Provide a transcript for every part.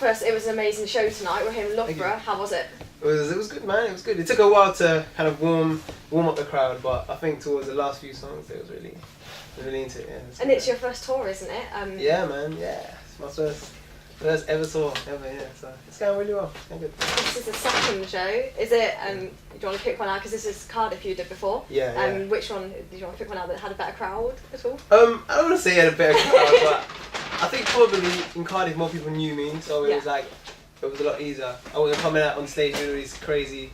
first, it was an amazing show tonight. We're here in Loughborough. How was it? It was good, man. It was good. It took a while to kind of warm up the crowd, but I think towards the last few songs, it was really into it. Yeah, and it's your first tour, isn't it? Yeah, man. Yeah, it's my first ever tour ever. Yeah, so it's going really well. It's going good. This is the second show. Is it? Do you want to pick one out? Because this is Cardiff you did before. Yeah. Which one? Did you want to pick one out that had a better crowd at all? I don't want to say it had a better crowd, but I think probably in Cardiff more people knew me, so it was like. It was a lot easier. I wasn't coming out on stage doing all these crazy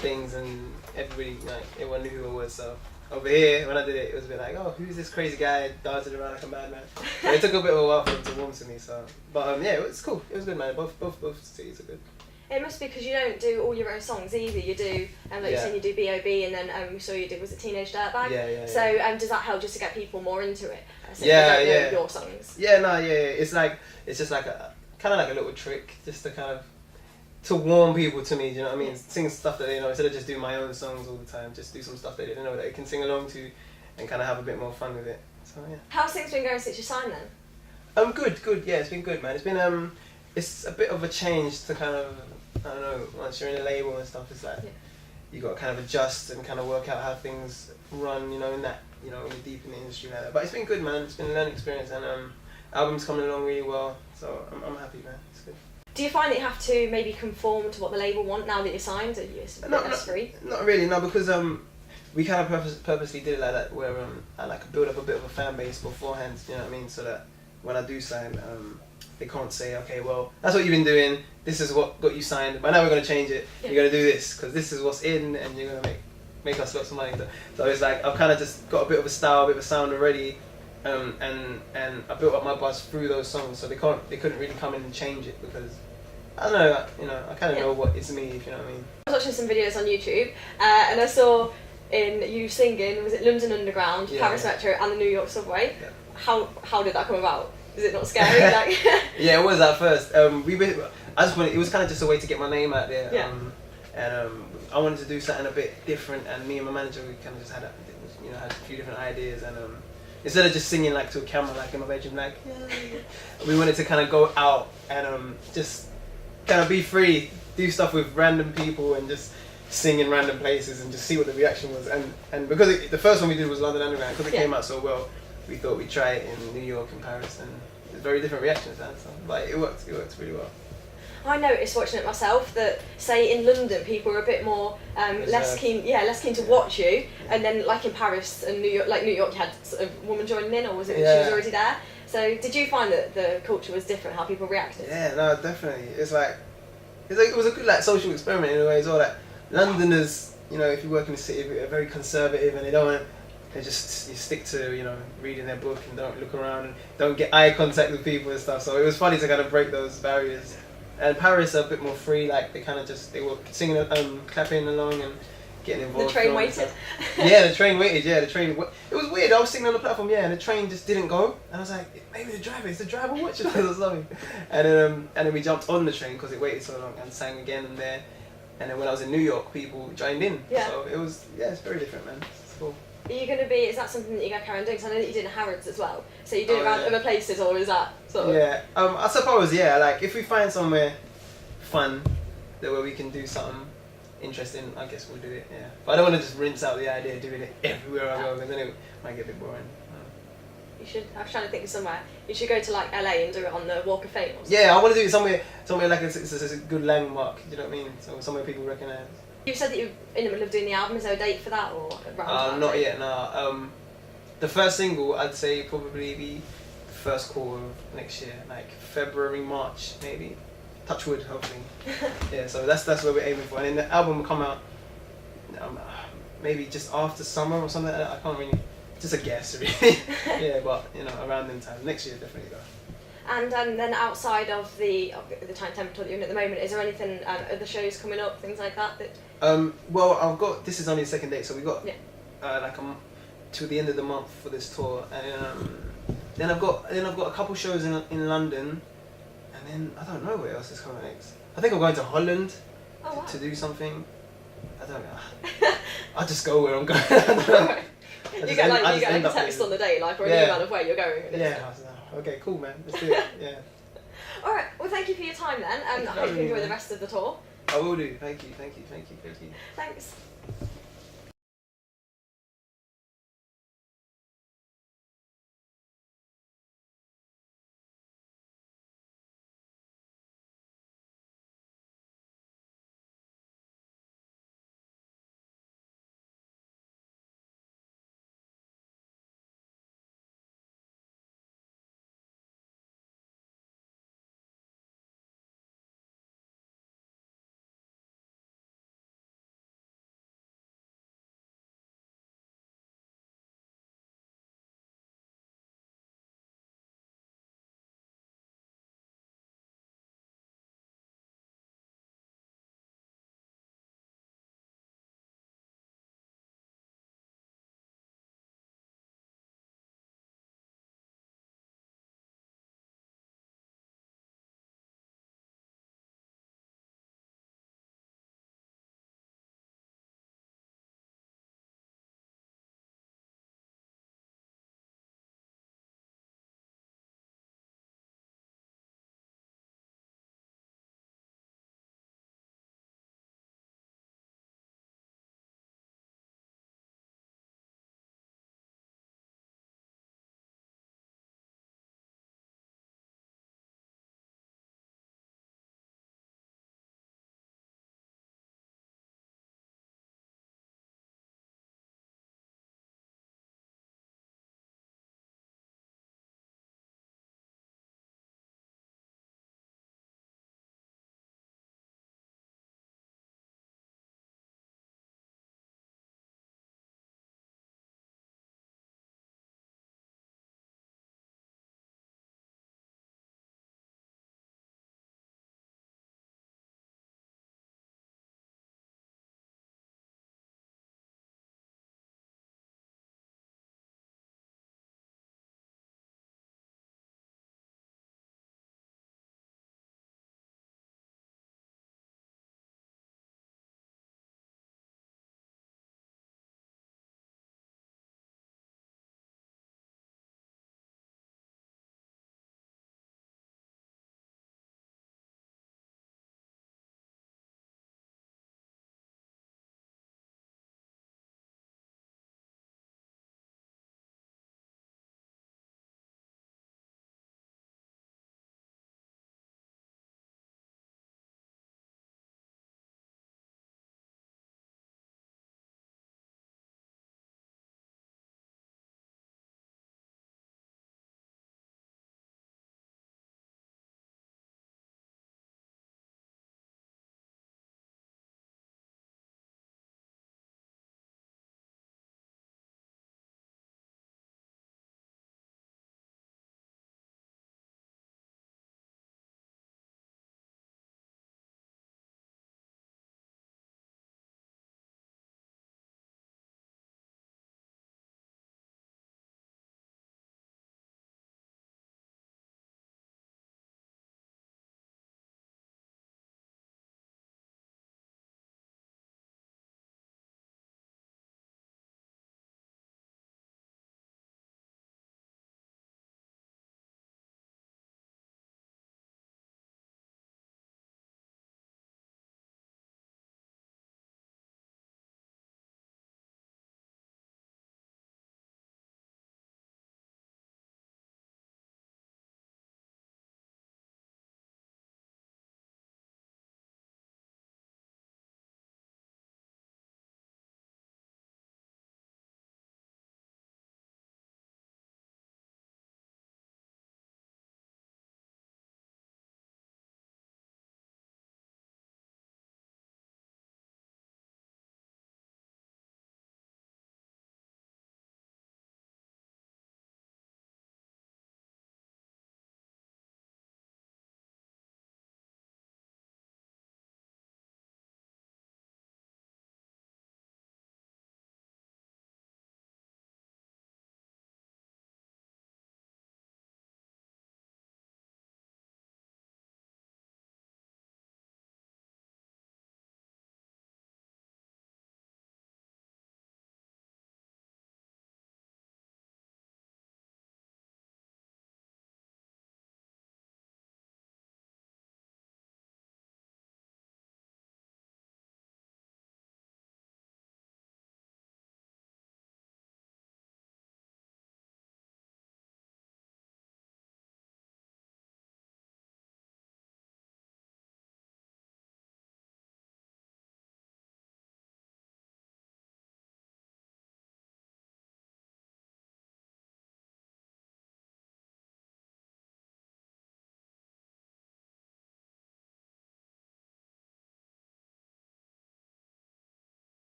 things and everyone knew who I was. So over here, when I did it, it was a bit like, oh, who's this crazy guy dancing around like a madman? So it took a bit of a while for them to warm to me. So, but yeah, it was cool. It was good, man. Both cities are good. It must be because you don't do all your own songs either. You do, like you said, you do B.O.B. and then we saw you did, was it Teenage Dirtbag? Yeah. So does that help just to get people more into it? So yeah. Your songs. Yeah, it's just like a kind of like a little trick, just to kind of to warm people to me. Do you know what I mean? Sing stuff that they know instead of just doing my own songs all the time. Just do some stuff that they know that they can sing along to, and kind of have a bit more fun with it. So yeah. How's things been going since you signed then? Good. Yeah, it's been good, man. It's been it's a bit of a change to kind of, I don't know, once you're in a label and stuff, it's like you got to kind of adjust and kind of work out how things run. You know, in that, when you're deep in the industry like that. But it's been good, man. It's been a learning experience, and album's coming along really well. So I'm happy, man. It's good. Do you find that you have to maybe conform to what the label want now that you're signed? Or you're free? Not really, no, because we kind of purposely did it like that, where I like build up a bit of a fan base beforehand. You know what I mean? So that when I do sign, they can't say, okay, well, that's what you've been doing. This is what got you signed. But now we're gonna change it. Yeah. You're gonna do this because this is what's in, and you're gonna make us lots of money. So it's like I've kind of just got a bit of a style, a bit of a sound already. And I built up my buzz through those songs, so they couldn't really come in and change it because I don't know, I kind of know what it's me, if you know what I mean. I was watching some videos on YouTube and I saw you singing, was it London Underground, Paris Metro and the New York Subway? Yeah. How did that come about? Is it not scary? Yeah, it was at first. It was kind of just a way to get my name out there. Yeah. And I wanted to do something a bit different, and me and my manager, we kind of just had a few different ideas, and instead of just singing like to a camera, like in my bedroom, like we wanted to kind of go out and just kind of be free, do stuff with random people, and just sing in random places and just see what the reaction was. And because the first one we did was London Underground, because it came out so well, we thought we'd try it in New York and Paris, and there's very different reactions. And so, but it worked really well. I noticed watching it myself that, say, in London people are a bit more less keen to watch you, and then like in Paris and New York, you had a woman joining in, or was it she was already there? So did you find that the culture was different, how people reacted? Yeah, no, definitely. It was a good like social experiment in a way as well. Like Londoners, if you work in the city, are very conservative, and you stick to reading their book and don't look around and don't get eye contact with people and stuff. So it was funny to kind of break those barriers. And Paris are a bit more free, like they were singing, clapping along and getting involved. The train waited. Yeah, the train waited. Yeah, it was weird. I was sitting on the platform, and the train just didn't go. And I was like, maybe is the driver watching us or something? And then we jumped on the train because it waited so long and sang again and there. And then when I was in New York, people joined in. Yeah. So it's very different, man. It's cool. Are you going to be, is that something that you're going to carry on doing? Because I know that you did in Harrods as well. So you do it around other places, or is that sort of... Yeah, I suppose, like if we find somewhere fun, where we can do something interesting, I guess we'll do it, yeah. But I don't want to just rinse out the idea of doing it everywhere I go, because then it might get a bit boring. You should, I was trying to think of somewhere. You should go to like LA and do it on the Walk of Fame or something. Yeah, I want to do it somewhere like it's a good landmark, you know what I mean? So somewhere people recognise. You said that you're in the middle of doing the album. Is there a date for that, or around not yet, no. The first single, I'd say probably the first quarter of next year, like February, March, maybe. Touch wood, hopefully. Yeah, so that's where we're aiming for. And then the album will come out maybe just after summer or something like that. I can't really, just a guess really. Yeah, but around them time. Next year, definitely though. And then outside of the time temple that you're in at the moment, is there anything, other shows coming up, things like that? Well, this is only the second date, so we got to the end of the month for this tour, and then I've got a couple shows in London, and then I don't know where else is coming next. I think I'm going to Holland to do something. I don't know. I'll just go where I'm going. You get a text on the day, like, or an email of where you're going. Yeah. Okay, cool, man. Let's do it. Yeah. All right. Well, thank you for your time then. I hope you enjoy the rest of the tour. I will do. Thank you. Thanks.